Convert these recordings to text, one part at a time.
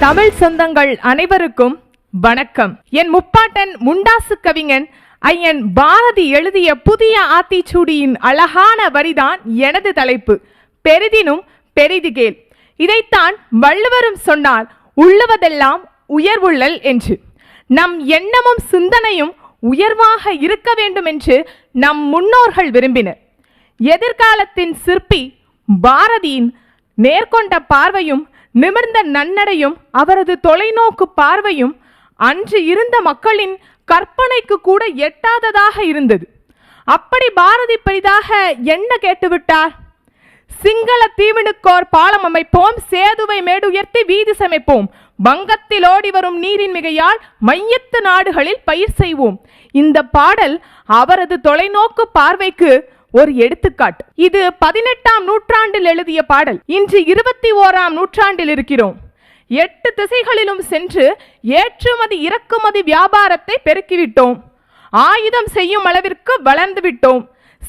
தமிழ் சொந்தங்கள் அனைவருக்கும் வணக்கம். என் முப்பாட்டன் முண்டாசு கவிஞன் ஐயன் பாரதி எழுதிய புதிய ஆத்திச்சூடியின் அழகான வரிதான் எனது தலைப்பு. பெரிதினும் பெரிதுகேள். இதைத்தான் வள்ளுவரும் சொன்னார், உள்ளுவதெல்லாம் உயர்வுள்ளல் என்று. நம் எண்ணமும் சிந்தனையும் உயர்வாக இருக்க வேண்டும் என்று நம் முன்னோர்கள் விரும்பினர். எதிர்காலத்தின் சிற்பி பாரதியின் நேர்கொண்ட பார்வையும் நிமிர்ந்த நன்னடையும் அவரது தொலைநோக்கு பார்வையும் அன்று இருந்த மக்களின் கற்பனைக்கு கூட எட்டாததாக இருந்தது. அப்படி பாரதி பெரிதாக என்ன கேட்டுவிட்டார்? சிங்கள தீவினுக்கோர் பாலம் அமைப்போம், சேதுவை மேடுயர்த்தி வீதி சமைப்போம், வங்கத்தில் ஓடி வரும் நீரின் மிகையால் மையத்து நாடுகளில் பயிர் செய்வோம். இந்த பாடல் அவரது தொலைநோக்கு பார்வைக்கு ஒரு எடுத்துக்காட்டு. இது 18ஆம் நூற்றாண்டில் எழுதிய பாடல். இன்று 21ஆம் நூற்றாண்டில் இருக்கிறோம். 8 திசைகளிலும் சென்று ஏற்றுமதி இறக்குமதி வியாபாரத்தை பெருக்கிவிட்டோம். ஆயுதம் செய்யும் அளவிற்கு வளர்ந்து விட்டோம்.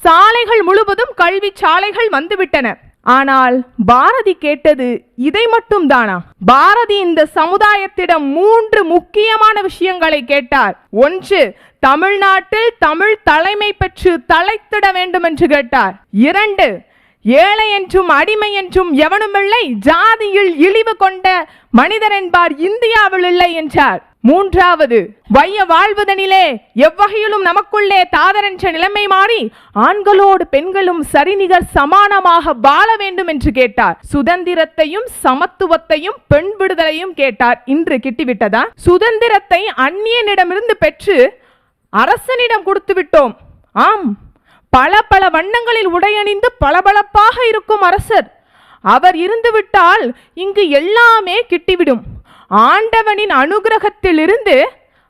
சாலைகள் முழுவதும் கல்வி சாலைகள் வந்துவிட்டன. ஆனால் பாரதி கேட்டது இதை மட்டும் தானா? பாரதி இந்த சமுதாயத்திடம் 3 முக்கியமான விஷயங்களை கேட்டார். 1, தமிழ்நாட்டில் தமிழ் தலைமை பெற்று தலைத்திட வேண்டும் என்று கேட்டார். 2, ஏழை என்றும் அடிமை என்றும் எவனுமில்லை, ஜாதியில் இழிவு கொண்ட மனிதர் என்பார் இந்தியாவில் இல்லை என்றார். 3, வைய வாழ்வதனிலே எவ்வகையிலும் நமக்குள்ளே தாதரென்ற நிலைமை மாறி ஆண்களோடு பெண்களும் சரிநிகர் சமானமாக வாழ வேண்டும் என்று கேட்டார். சுதந்திரத்தையும் சமத்துவத்தையும் பெண் விடுதலையும் கேட்டார். இன்று கிட்டிவிட்டதா? சுதந்திரத்தை அந்நியனிடமிருந்து பெற்று அரசனிடம் கொடுத்து விட்டோம். ஆம், பல பல வண்ணங்களில் உடையணிந்து பளபளப்பாக இருக்கும் அரசர். அவர் இருந்துவிட்டால் இங்கு எல்லாமே கிட்டிவிடும். ஆண்டவனின் அனுகிரகத்திலிருந்து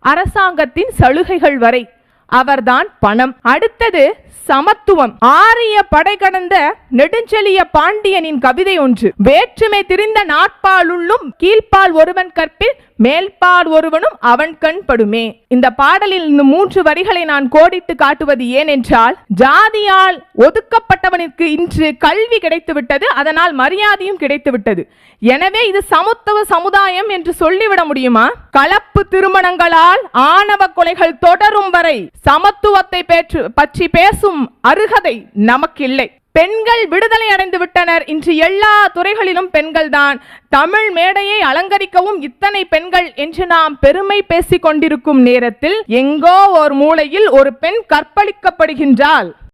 அரசாங்கத்தின் சலுகைகள் வரை அவர்தான் பணம். அடுத்தது சமத்துவம். ஆரிய படை கடந்த நெடுஞ்செழிய பாண்டியனின் கவிதை ஒன்று. வேற்றுமை திரிந்த நாட்பாலுள்ளும் கீழ்ப்பால் ஒருவன் கற்பில் மேல்பால் ஒருவனும் அவன் கண் படுமே. இந்த பாடலில் இந்த 3 வரிகளை நான் கோடிட்டு காட்டுவது ஏனென்றால், ஜாதியால் ஒதுக்கப்பட்டவனுக்கு இன்று கல்வி கிடைத்து விட்டது, அதனால் மரியாதையும் கிடைத்து விட்டது. எனவே இது சமத்துவ சமுதாயம் என்று சொல்லிவிட முடியுமா? கலப்பு திருமணங்களால் ஆணவ கொலைகள் தொடரும் வரை சமத்துவத்தை பற்றி பேசும் அருகதை நமக்கில்லை. பெண்கள் விடுதலை அடைந்து விட்டனர். இன்று எல்லா துறைகளிலும் பெண்கள் தான். தமிழ் மேடையை அலங்கரிக்கவும் இத்தனை பெண்கள் என்று நாம் பெருமை பேசிக் கொண்டிருக்கும் நேரத்தில் எங்கோ ஒரு மூலையில் ஒரு பெண் கற்பழிக்கப்படுகின்றாள்.